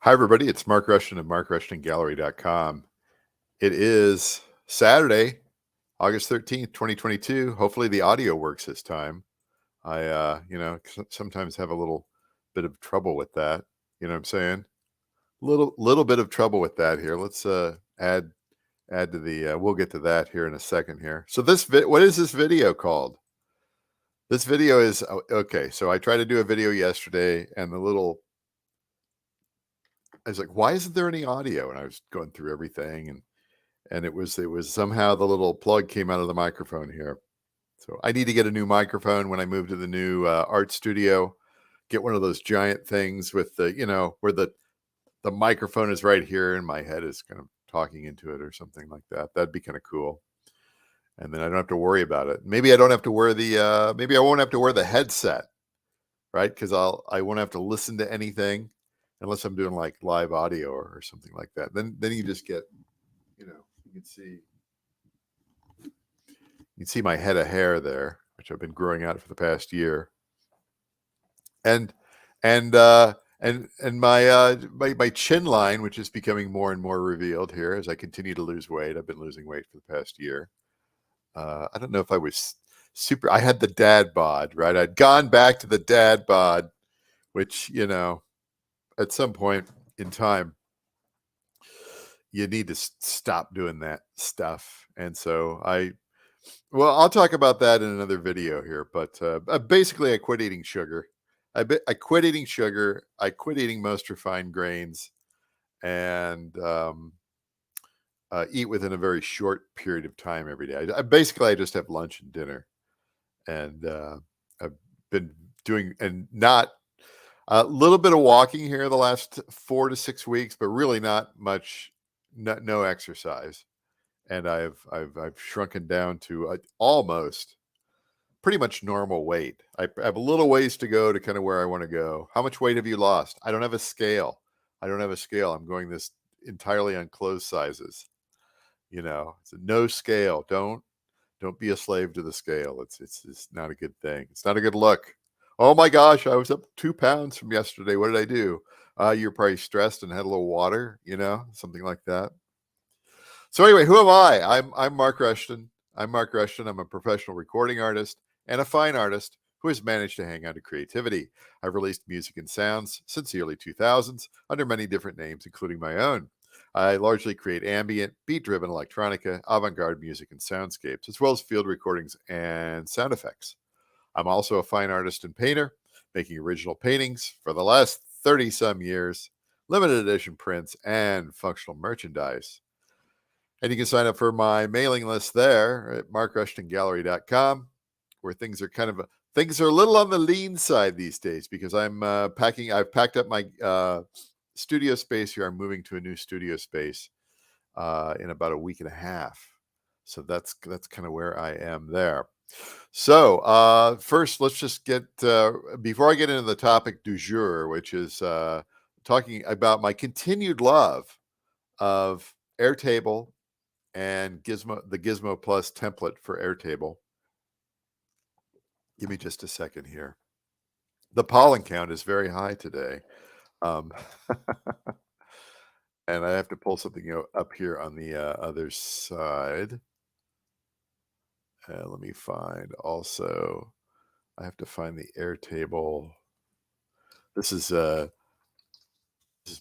Hi, everybody. It's Mark Rushton of MarkRushtonGallery.com. It is Saturday, August 13th, 2022. Hopefully the audio works this time. I sometimes have a little bit of trouble with that. You know what I'm saying? Little bit of trouble with that here. Let's add to the we'll get to that here in a second here. So what is this video called? This video is okay. So I tried to do a video yesterday and I was like, why isn't there any audio? And I was going through everything and it was somehow the little plug came out of the microphone here. So I need to get a new microphone when I move to the new art studio. Get one of those giant things with where the microphone is right here and my head is kind of talking into it or something like that. That'd be kind of cool. And then I don't have to worry about it. Maybe I don't have to wear maybe I won't have to wear the headset, right? Because I won't have to listen to anything unless I'm doing like live audio or something like that. Then you just get, you can see my head of hair there, which I've been growing out for the past year. And my chin line, which is becoming more and more revealed here as I continue to lose weight. I've been losing weight for the past year. I don't know if I was I had the dad bod, right? I'd gone back to the dad bod, which, at some point in time, you need to stop doing that stuff. And so I'll talk about that in another video here, but basically I quit eating sugar. I quit eating sugar. I quit eating most refined grains and eat within a very short period of time every day. I just have lunch and dinner, and I've been doing and not a little bit of walking here the last 4 to 6 weeks, but really not much, no exercise. And I've shrunken down to almost pretty much normal weight. I have a little ways to go to kind of where I want to go. How much weight have you lost? I don't have a scale. I'm going this entirely on clothes sizes. It's a no scale. Don't be a slave to the scale. It's not a good thing. It's not a good look. Oh my gosh, I was up 2 pounds from yesterday. What did I do? You're probably stressed and had a little water, something like that. So anyway, who am I? I'm Mark Rushton. I'm a professional recording artist and a fine artist who has managed to hang on to creativity. I've released music and sounds since the early 2000s under many different names, including my own. I largely create ambient, beat-driven electronica, avant-garde music and soundscapes, as well as field recordings and sound effects. I'm also a fine artist and painter, making original paintings for the last 30-some years, limited edition prints, and functional merchandise. And you can sign up for my mailing list there at markrushtongallery.com, where things are a little on the lean side these days because I've packed up my studio space here. I'm moving to a new studio space in about a week and a half. So that's kind of where I am there. So first, let's just get, before I get into the topic du jour, which is talking about my continued love of Airtable and the Gizmo Plus template for Airtable. Give me just a second here. The pollen count is very high today. And I have to pull something up here on the other side. Let me find also, I have to find the Airtable. This is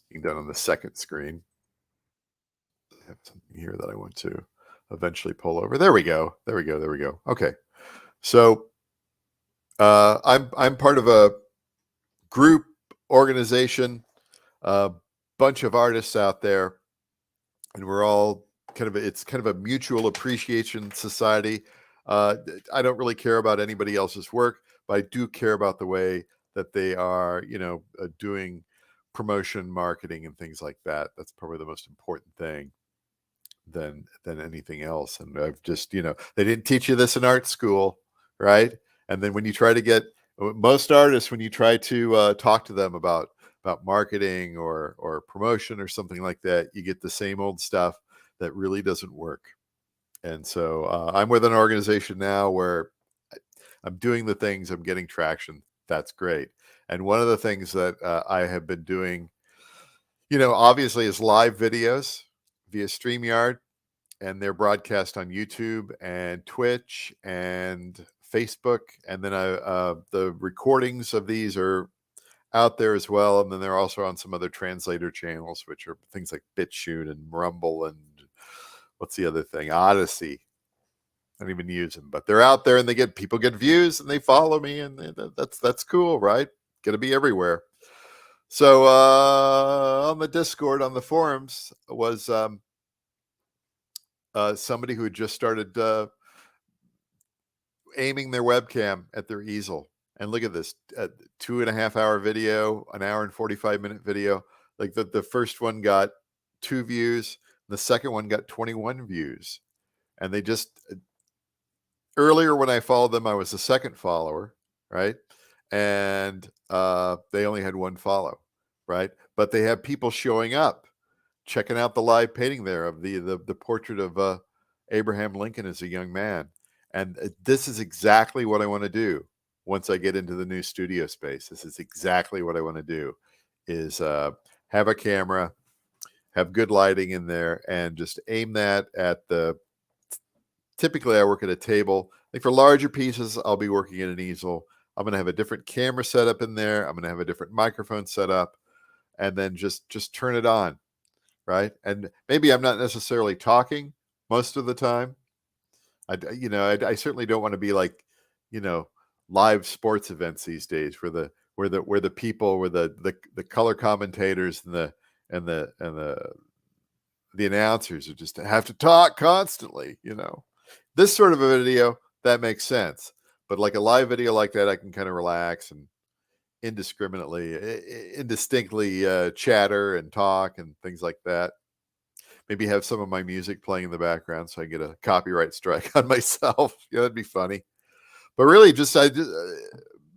being done on the second screen. I have something here that I want to eventually pull over. There we go. Okay. So I'm part of a group organization, a bunch of artists out there, and we're all it's kind of a mutual appreciation society. I don't really care about anybody else's work, but I do care about the way that they are, doing promotion, marketing, and things like that. That's probably the most important thing than anything else. And I've just, they didn't teach you this in art school, right? And then when you try to get most artists, when you try to talk to them about marketing or promotion or something like that, you get the same old stuff that really doesn't work. And so I'm with an organization now where I'm doing the things, I'm getting traction. That's great. And one of the things that I have been doing, Obviously is live videos via StreamYard, and they're broadcast on YouTube and Twitch and Facebook. And then the recordings of these are out there as well. And then they're also on some other translator channels, which are things like BitChute and Rumble and what's the other thing? Odyssey. I don't even use them, but they're out there, and people get views, and they follow me, and that's cool, right? Gonna be everywhere. So on the Discord, on the forums, was somebody who had just started aiming their webcam at their easel. And look at this, 2.5 hour video, an hour and 45-minute video. Like the first one got 2 views, the second one got 21 views. And they just, earlier when I followed them, I was the second follower, right? And they only had 1 follow, right? But they have people showing up, checking out the live painting there of the portrait of Abraham Lincoln as a young man. And this is exactly what I want to do once I get into the new studio space. This is exactly what I want to do, is have a camera, have good lighting in there, and just aim that at typically I work at a table. Like for larger pieces, I'll be working at an easel. I'm going to have a different camera setup in there. I'm going to have a different microphone set up, and then just turn it on, right? And maybe I'm not necessarily talking most of the time. I certainly don't want to be like, live sports events these days where the people, where the color commentators and the announcers are just have to talk constantly. This sort of a video that makes sense, but like a live video like that, I can kind of relax and indistinctly chatter and talk and things like that. Maybe have some of my music playing in the background so I get a copyright strike on myself. That'd be funny. But really, just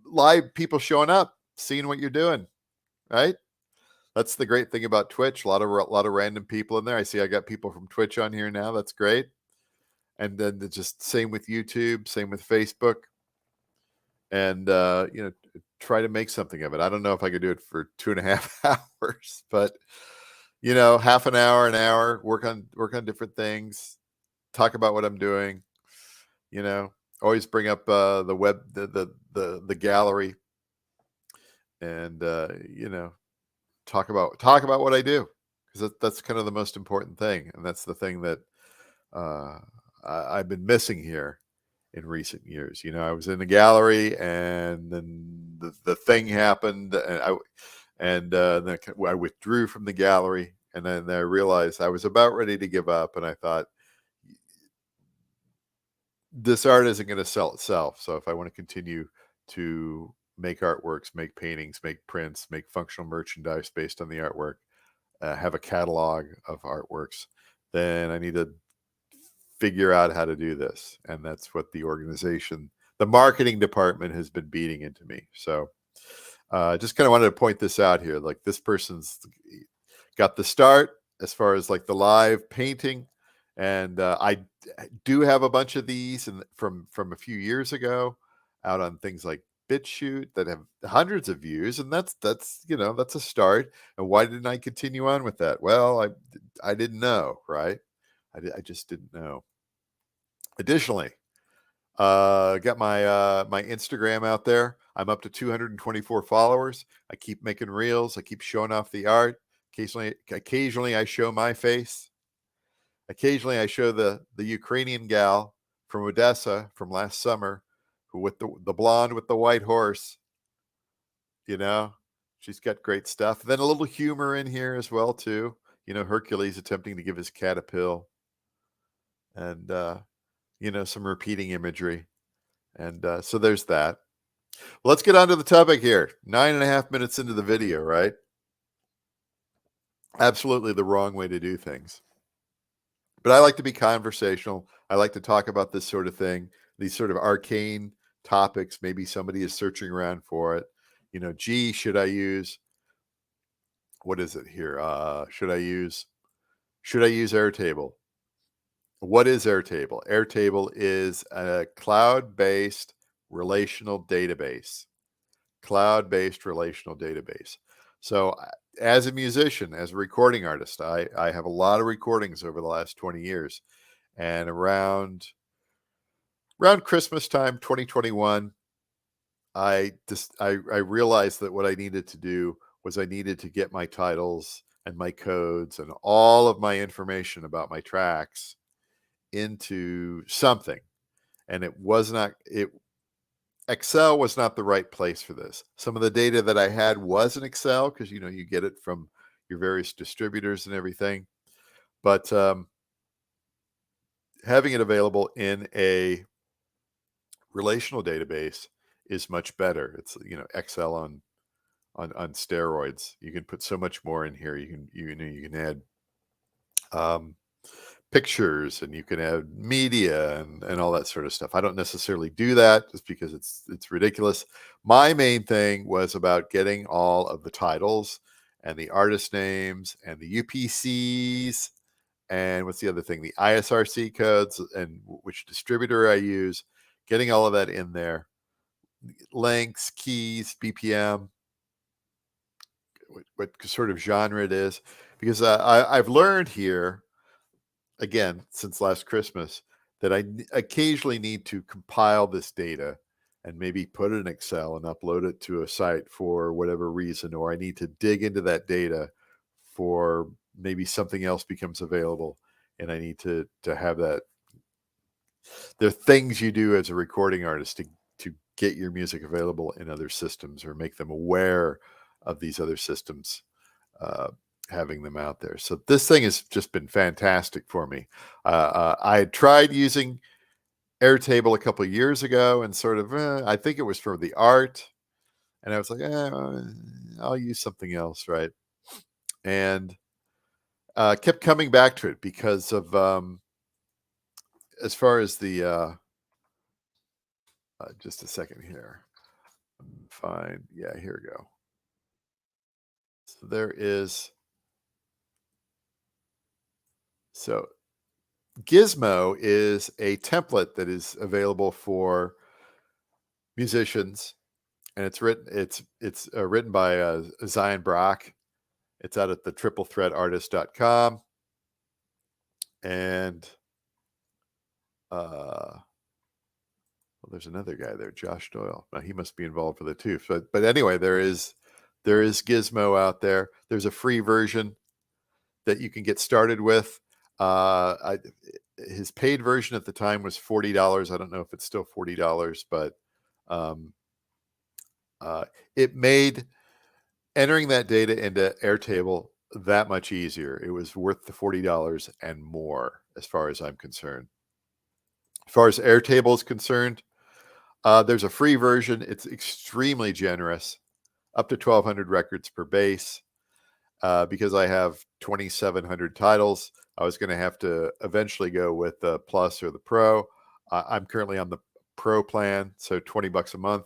live people showing up, seeing what you're doing, right? That's the great thing about Twitch. A lot of random people in there. I see I got people from Twitch on here now. That's great. And then just same with YouTube, same with Facebook, and try to make something of it. I don't know if I could do it for 2.5 hours, but half an hour, work on different things, talk about what I'm doing, always bring up the web, the gallery, and talk about what I do, because that's kind of the most important thing, and that's the thing that I've been missing here in recent years. I was in the gallery, and then the thing happened, and then I withdrew from the gallery, and then I realized I was about ready to give up, and I thought, this art isn't going to sell itself. So if I want to continue to make artworks, make paintings, make prints, make functional merchandise based on the artwork, have a catalog of artworks, then I need to figure out how to do this. And that's what the marketing department has been beating into me. So just kind of wanted to point this out here. Like, this person's got the start as far as like the live painting. And I do have a bunch of these from a few years ago out on things like BitChute that have hundreds of views, and that's a start. And why didn't I continue on with that? Well, I didn't know, right? I just didn't know. Additionally, got my Instagram out there. I'm up to 224 followers. I keep making reels. I keep showing off the art. Occasionally I show my face. Occasionally I show the Ukrainian gal from Odessa from last summer, who with the blonde with the white horse. She's got great stuff. Then a little humor in here as well too. Hercules attempting to give his cat a pill, and some repeating imagery. And so there's that. Well, let's get on to the topic here. 9.5 minutes into the video, right? Absolutely the wrong way to do things. But I like to be conversational. I like to talk about this sort of thing, these sort of arcane topics. Maybe somebody is searching around for it. Should I use, what is it here? Should I use Airtable? What is Airtable? Airtable is a cloud-based relational database. So as a musician, as a recording artist, I have a lot of recordings over the last 20 years. And around Christmas time, 2021, I realized that what I needed to do was I needed to get my titles and my codes and all of my information about my tracks into something. And it was not it Excel was not the right place for this. Some of the data that I had was in Excel because you get it from your various distributors and everything. But having it available in a relational database is much better. It's Excel on steroids. You can put so much more in here. You can add um, pictures, and you can add media and all that sort of stuff. I don't necessarily do that just because it's ridiculous. My main thing was about getting all of the titles and the artist names and the UPCs and what's the other thing? The ISRC codes and which distributor I use, getting all of that in there. Lengths, keys, BPM, what sort of genre it is, because I've learned here again since last Christmas that I occasionally need to compile this data and maybe put it in Excel and upload it to a site for whatever reason, or I need to dig into that data for maybe something else becomes available, and I need to have that. There are things you do as a recording artist to get your music available in other systems or make them aware of these other systems uh, having them out there. So this thing has just been fantastic for me. I had tried using Airtable a couple of years ago and sort of, I think it was for the art. And I was like, I'll use something else, right? And kept coming back to it because of, as far as the, just a second here. Fine. Yeah, here we go. So so Gizmo is a template that is available for musicians, and it's written by Zion Brock. It's out at the triplethreadartist.com, and well, there's another guy there, Josh Doyle. Now, he must be involved with it too. But anyway, there is Gizmo out there. There's a free version that you can get started with. His paid version at the time was $40. I don't know if it's still $40, but um, it made entering that data into Airtable that much easier. It was worth the $40 and more, as far as I'm concerned. As far as Airtable is concerned, there's a free version. It's extremely generous, up to 1,200 records per base. Because I have 2,700 titles, I was going to have to eventually go with the Plus or the Pro. I'm currently on the Pro plan, so $20 a month,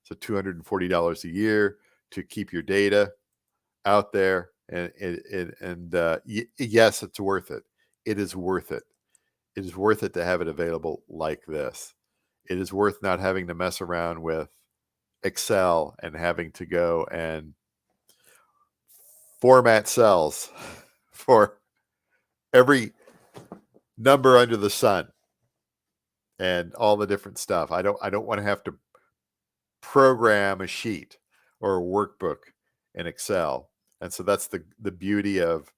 so $240 a year to keep your data out there. Yes, it's worth it. It is worth it. It is worth it to have it available like this. It is worth not having to mess around with Excel and having to go and format cells for every number under the sun and all the different stuff. I don't want to have to program a sheet or a workbook in Excel. And so that's the beauty of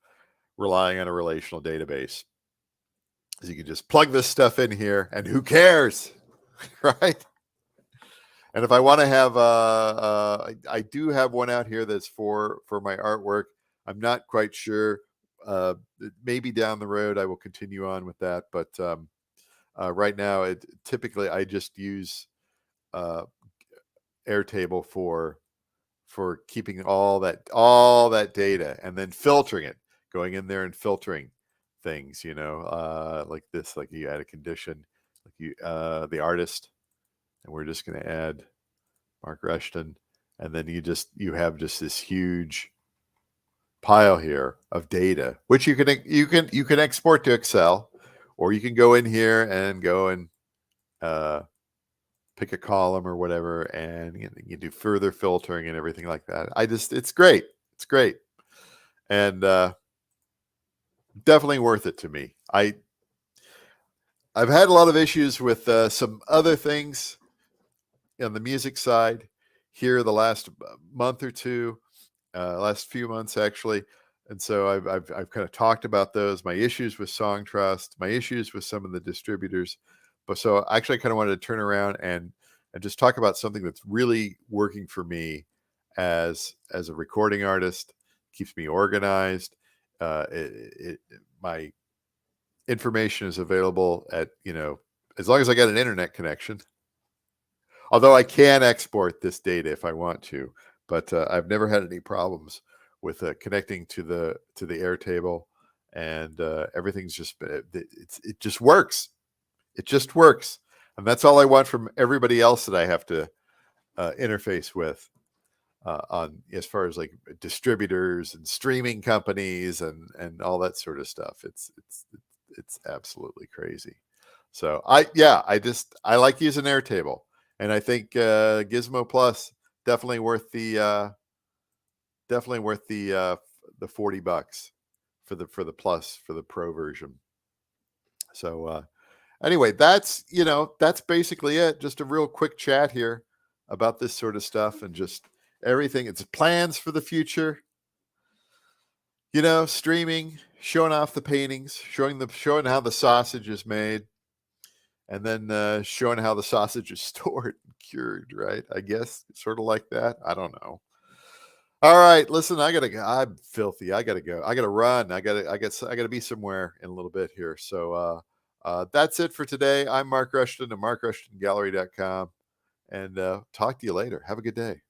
relying on a relational database. Is you can just plug this stuff in here and who cares? Right? And if I want to have, I do have one out here that's for my artwork. I'm not quite sure. Maybe down the road I will continue on with that, but right now, typically I just use Airtable for keeping all that data and then filtering it, going in there and filtering things. Like this, like you add a condition, like the artist, and we're just going to add Mark Rushton, and then you have just this huge pile here of data, which you can export to Excel, or you can go in here and go and pick a column or whatever, and you do further filtering and everything like that. It's great. It's great. and definitely worth it to me. I've had a lot of issues with some other things on the music side here the last month or two, last few months actually, and so I've kind of talked about those, my issues with Song Trust, my issues with some of the distributors, but so actually I kind of wanted to turn around and just talk about something that's really working for me as a recording artist, keeps me organized. My information is available at, as long as I got an internet connection. Although I can export this data if I want to, but I've never had any problems with connecting to the Airtable, and everything's just it just works. It just works, and that's all I want from everybody else that I have to interface with on, as far as like distributors and streaming companies and all that sort of stuff. It's absolutely crazy. So I like using Airtable, and I think Gizmo Plus definitely worth the $40 for the plus, for the pro version. So anyway, that's basically it. Just a real quick chat here about this sort of stuff and just everything. It's plans for the future. Streaming, showing off the paintings, showing how the sausage is made, and then showing how the sausage is stored and cured, right? I guess sort of like that. I don't know. All right, listen, I gotta go. I'm filthy. I gotta go. I gotta run. I gotta be somewhere in a little bit here. So that's it for today. I'm Mark Rushton of MarkRushtonGallery.com, and talk to you later. Have a good day.